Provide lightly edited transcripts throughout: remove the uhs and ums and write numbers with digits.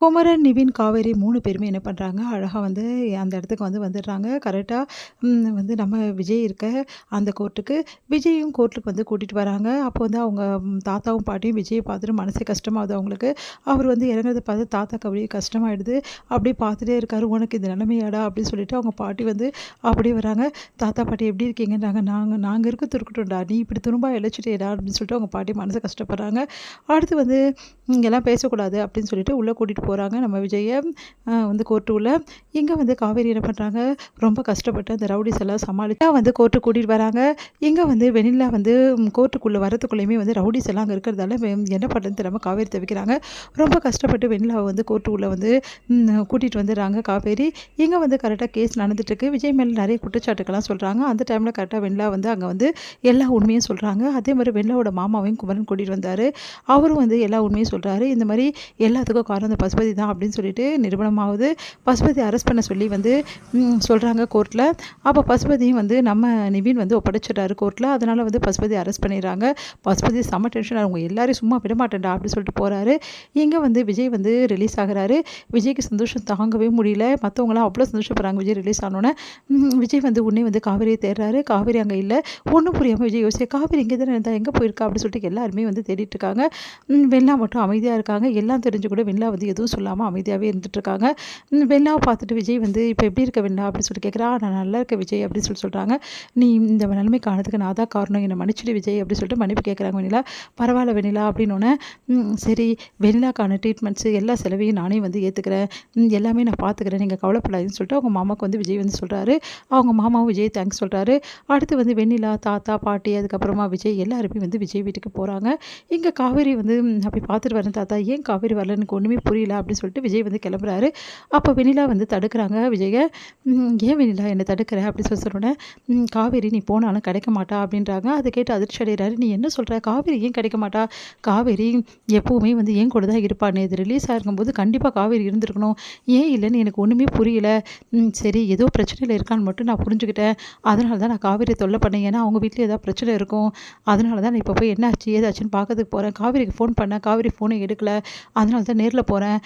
குமரன், நிவின், காவேரி 3 பேருமே என்ன பண்றாங்க, அழகா வந்து அந்த இடத்துக்கு வந்துடுறாங்க. கரெக்ட்டா வந்து நம்ம விஜய் இருக்க அந்த கோர்ட்டுக்கு, விஜயும் கோர்ட்டுக்கு வந்து கூட்டிட்டு வராங்க. அப்போ வந்து அவங்க தாத்தாவும், பாட்டியும் விஜய பார்த்துட்டு மனசே கஷ்டமாகுது அவங்களுக்கு. அவர் வந்து இறங்குறத பார்த்து தாத்தாக்கு அப்படியே கஷ்டமாயிடுது. அப்படியே பார்த்துட்டே இருக்காரு. "உனக்கு இந்த நிலைமையாடா?" அப்படின்னு சொல்லிட்டு அவங்க பாட்டி வந்து அப்படியே வராங்க. "தாத்தா, பாட்டி எப்படி இருக்கீங்கன்றாங்க." "நாங்க நாங்க இருக்கிறது இருக்கட்டும்டா. நீ இப்படி துரும்பா இழைச்சிட்டியேடா" அப்படின்னு சொல்லிட்டு அவங்க பாட்டி மனசு கஷ்டப்படுறாங்க. அடுத்து வந்து இங்கெல்லாம் பேசக்கூடாது அப்படின்னு சொல்லிட்டு உள்ள கூட்டிட்டு போறாங்க நம்ம விஜய. வந்து கோர்ட்டு உள்ள. இங்க வந்து காவேரி என்ன பண்றாங்க, ரொம்ப கஷ்டப்பட்டு அந்த ரவுடீஸ் எல்லாம் சமாளிச்சு வந்து கோர்ட்டுக்கு கூட்டிட்டு வராங்க. இங்க வந்து வெண்ணிலா வந்து கோர்ட்டுக்குள்ள வரதுக்குள்ளயுமே வந்து ரவுடீஸ் எல்லாம் அங்க இருக்கிறதால என்ன பண்றதுன்னு தெரியாம காவேரி தவிக்கிறாங்க. ரொம்ப கஷ்டப்பட்டு வெண்ணிலாவ வந்து கோர்ட்டு உள்ள வந்து கூட்டிட்டு வந்துடுறாங்க காவேரி. இங்க வந்து கரெக்ட்டா கேஸ் நடந்துட்டுருக்கு. விஜய் மேல நெறைய குற்றச்சாட்டுக்கெல்லாம் சொல்றாங்க. அந்த டைம்ல கரெக்ட்டா வெண்ணிலா வந்து அங்க வந்து எல்லா உண்மையும் சொல்றாங்க. அதே மாரி வெண்ணிலாவோட மாமாவையும் குமரன் கூட்டிட்டு வந்தாரு. அவரும் வந்து எல்லா உண்மையும் சொல்றாரு. இந்த மாரி எல்லாத்துக்கும் காரணம் இந்த பசுபதி தான் அப்படின்னு சொல்லிட்டு நிரூபணமாகுது. பசுபதி அரெஸ்ட் பண்ண சொல்லி வந்து சொல்றாங்க கோர்ட்ல. அப்ப பசுபதியும் வந்து நம்ம நிவின் வந்து ஒப்படைச்சிடுறாரு கோர்ட்ல. அதனால வந்து பசுபதி அரெஸ்ட் பண்ணிடுறாங்க. பசுபதி செம்ம டென்ஷன் அவங்க எல்லாரையும் சும்மா விடமாட்டேன்டா அப்படின்னு சொல்லிட்டு போறாரு. இங்க வந்து விஜய் வந்து ரிலீஸ் ஆகுறாரு. விஜய்க்கு சந்தோஷம் தாங்கவே முடியல. மத்தவங்கலாம் அவ்வளோ சந்தோஷப்படுறாங்க விஜய் ரிலீஸ் ஆனோனே. விஜய் வந்து உடனே வந்து காவேரியை தேடுறாரு. காவேரி அங்க இல்ல. ஒண்ணும் புரியாம விஜய் யோசிச்சு காவேரி இங்க தானே இருந்தா எங்க போயிருக்கா அப்படின்னு சொல்லிட்டு எல்லாருமே வந்து தேடிட்டு இருக்காங்க. வெண்ணிலா மட்டும் அமைதியா இருக்காங்க. எல்லாம் தெரிஞ்சு கூட வெண்ணிலா வந்து எதுவும் சொல்லாம அமைதியாவே இருந்துட்டு இருக்காங்க. வெண்ணிலாவ பார்த்துட்டு விஜய் வந்து "இப்ப எப்படி இருக்க வெண்ணிலா?" அப்படின்னு சொல்லிட்டு கேட்குறா. "நான் நல்லா இருக்கேன் விஜய்" அப்படின்னு சொல்றாங்க. "நீ இந்த நிலைமைக்கு ஆனதுக்கு நான் தான் காரணம். என்ன மன்னிச்சிடு விஜய்" அப்படின்னு சொல்லிட்டு மன்னிப்பு கேட்குறாங்க வெண்ணிலா. "பரவாயில்ல வெண்ணிலா" அப்படின்னோனே, சரி வெண்ணிலாக்கான ட்ரீட்மெண்ட்ஸ் எல்லா செலவையும் நானே வந்து ஏத்துக்கிறேன். எல்லாமே நான் பார்த்துக்கிறேன். நீங்க கவலைப்படாதீங்கன்னு சொல்லிட்டு அவங்க மாமாவுக்கு வந்து விஜய் வந்து சொல்றாரு. அவங்க மாமாவும் விஜய் தேங்க்ஸ் சொல்றாரு. அடுத்து வந்து வெண்ணிலா, தாத்தா, பாட்டி அதுக்கப்புறமா விஜய் எல்லாருமே வந்து விஜய் வீட்டுக்கு போறாங்க. இங்க காவேரி வந்து "நான் போய் பார்த்துட்டு வரேன் தாத்தா. ஏன் காவேரி வரல? எனக்கு ஒண்ணுமே புரியல" அப்படின்னு சொல்லிட்டு விஜய் வந்து கிளம்புறாரு. அப்ப வெண்ணிலா வந்து தடுக்குறாங்க விஜய. "ஏன் வெண்ணிலா என்ன தடுக்குற?" அப்படின்னு சொன்னோனே, "காவேரி நீ போனாலும் கிடைக்க மாட்டா" அப்படின்றாங்க. அத கேட்டு அதிர்ச்சி அடைகிறாரு. "நீ என்ன சொல்ற? காவேரி ஏன் கிடைக்க மாட்டா? காவேரி எப்பவுமே வந்து என் கூட தான் இருப்பா. நேத்து ரிலீஸ் ஆயிருக்கும்போது கண்டிப்பா காவேரி இருந்திருக்கணும். ஏன் இல்லன்னு எனக்கு ஒண்ணுமே புரியல. சரி ஏதோ பிரச்சனையில இருக்கான்னு மட்டும் நான் புரிஞ்சுக்கிட்டேன். அதனால தான் நான் காவேரிய தொல்ல பண்ணேன். ஏன்னா அவங்க வீட்ல ஏதாவது பிரச்சனை இருக்கும். அதனால தான் நான் இப்ப போய் என்னாச்சு ஏதாச்சுன்னு பார்க்கறதுக்கு போறேன். காவேரிக்கு ஃபோன் பண்ணேன். காவேரி ஃபோனை எடுக்கல. அதனால தான் நேர்ல போறேன்.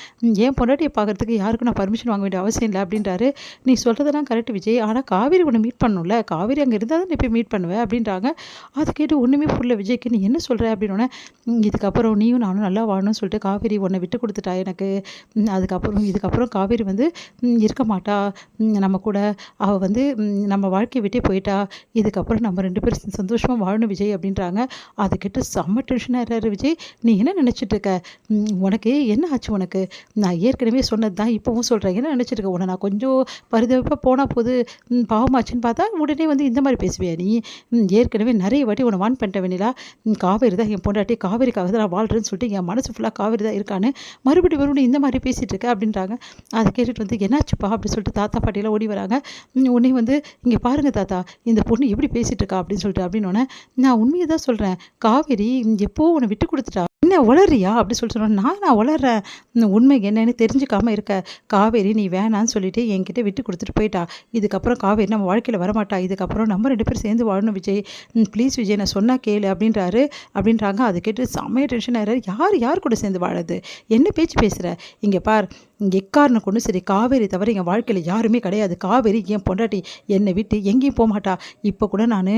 என் பொண்டாட்டிய பார்க்கறதுக்கு யாருக்கும் நான் பர்மிஷன் வாங்க வேண்டிய அவசியம் இல்ல" அப்படின்றாரு. "நீ சொல்றதெல்லாம் கரெக்ட் விஜய். ஆனா காவேரி உன்ன மீட் பண்ணணும்ல. காவேரி அங்க இருந்தா தான் நீ போய் மீட் பண்ணுவ" அப்படின்றாங்க. அத கேட்டு ஒண்ணுமே புரியல விஜய்க்கு. "நீ என்ன சொல்ற?" அப்படின்னோனே, இதுக்கப்புறம் நீயும் நானும் நல்லா வாழணும்னு சொல்லிட்டு காவேரி உன்ன விட்டு குடுத்துட்டா எனக்கு. இதுக்கப்புறம் காவேரி வந்து இருக்க மாட்டா. நம்ம கூட. அவ வந்து நம்ம வாழ்க்கைய விட்டே போயிட்டா. இதுக்கப்புறம் நம்ம 2 பேரும் சந்தோஷமா வாழணும் விஜய்" அப்படின்றாங்க. அத கேட்டு செம்ம டென்ஷன் ஆயிடுறாரு விஜய். "நீ என்ன நினைச்சிட்டு இருக்க? உனக்கு என்ன ஆச்சு உனக்கு? நான் ஏற்கனவே சொன்னது தான் இப்பவும் சொல்றேன். என்ன நினைச்சிட்டு இருக்க? உன்ன நான் கொஞ்சம் பரிதாபமா போனா போது பாவமாச்சுன்னு பார்த்தா உடனே வந்து இந்த மாரி பேசுவியா நீ? ஏற்கனவே நெறைய வாட்டி உன்ன வார்ன் பண்ணிட்டேன் வெண்ணிலா. காவேரி தான் என் பொண்டாட்டி. காவேரிக்காக தான் நான் வாழ்றேன்னு சொல்லிட்டு என் மனசு ஃபுல்லா காவேரி தான் இருக்கான்னு மறுபடியும் இந்த மாரி பேசிட்டு இருக்க" அப்படின்றாங்க. அத கேட்டுட்டு வந்து "என்னாச்சுப்பா?" அப்படின்னு சொல்லிட்டு தாத்தா, பாட்டிலாம் ஓடி வராங்க. உடனே வந்து "இங்க பாருங்க தாத்தா, இந்த பொண்ணு எப்படி பேசிட்டு இருக்கா" அப்படின்னு சொல்லிட்டு அப்படின்னோனே, "நான் உண்மைய தான் சொல்றேன். காவேரி எப்பவோ உன்ன விட்டு குடுத்துட்டா. என்ன உளறியா?" அப்படி சொல்லிட்டு சொன்னோனே, "நானா உளர்றேன்? உண்மை என்னன்னு தெரிஞ்சுக்காம இருக்க. காவேரி நீ வேணான்னு சொல்லிட்டு என்கிட்ட விட்டு குடுத்துட்டு போயிட்டா. இதுக்கப்புறம் காவேரி நம்ம வாழ்க்கையில வரமாட்டா. இதுக்கப்புறம் நம்ம 2 பேரும் சேர்ந்து வாழணும் விஜய். ப்ளீஸ் விஜய் நான் சொன்னா கேளு" அப்படின்றாங்க. அத கேட்டு செம்மையா டென்ஷன் ஆயிடுறாரு. யார் கூட சேர்ந்து வாழறது? என்ன பேச்சு பேசுற? இங்க பார், எக்காரணம் கொண்டும் சரி காவேரி தவிர என் வாழ்க்கையில யாருமே கிடையாது. காவேரி என் பொண்டாட்டி. என்னை விட்டு எங்கேயும் போமாட்டா. இப்ப கூட நானு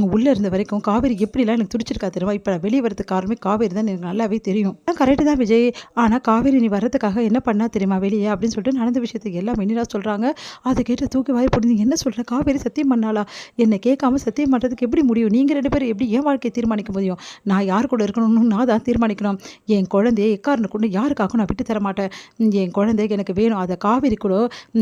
உள்ள இருந்த வரைக்கும் காவேரி எப்படிலாம் எனக்கு துடிச்சிருக்கா தெரியுமா? இப்ப நான் வெளிய வரதுக்கு காரணமே காவேரி தான் எனக்கு நல்லாவே தெரியும். கரெக்ட் தான் விஜய். ஆனா காவேரி நீ வர்றதுக்காக என்ன பண்ணா தெரியுமா வெளிய? அப்படின்னு சொல்லிட்டு நடந்த விஷயத்த எல்லாம் வெண்ணிலா சொல்றாங்க. அத கேட்டு தூக்கி வாரி போட்டு, "நீ என்ன சொல்ற? காவேரி சத்தியம் பண்ணாளா? என்ன கேட்காம சத்தியம் பண்றதுக்கு எப்படி முடியும்? நீங்க 2 பேரும் எப்படி என் வாழ்க்கைய தீர்மானிக்க முடியும்? நான் யார் கூட இருக்கணும்னு நான் தான் தீர்மானிக்கணும். என் குழந்தைய எக்காரணம் கொண்டு யாருக்காகவும் நான் விட்டு தர மாட்டேன். என் குழந்தை எனக்கு வேணும். அத காவேரி கூட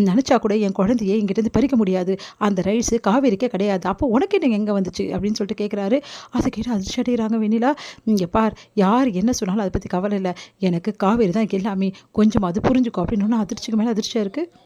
நெனச்சா கூட என் குழந்தைய என்கிட்டருந்து பறிக்க முடியாது. அந்த ரைட்ஸ் காவேரிக்கே கிடையாது. அப்போ உனக்கு என்ன எங்க வந்துச்சு?" அப்படின்னு சொல்லிட்டு கேட்குறாரு. அத கேட்டு அதிர்ச்சி அடைகிறாங்க வெண்ணிலா. "இங்க பார், யார் என்ன சொன்னாலும் அத பத்தி கவலை இல்ல. எனக்கு காவேரி தான் எல்லாமே. கொஞ்சம் அது புரிஞ்சுக்கோ" அப்படின்னோன அதிர்ச்சிக்கு மேல அதிர்ச்சியா இருக்கு.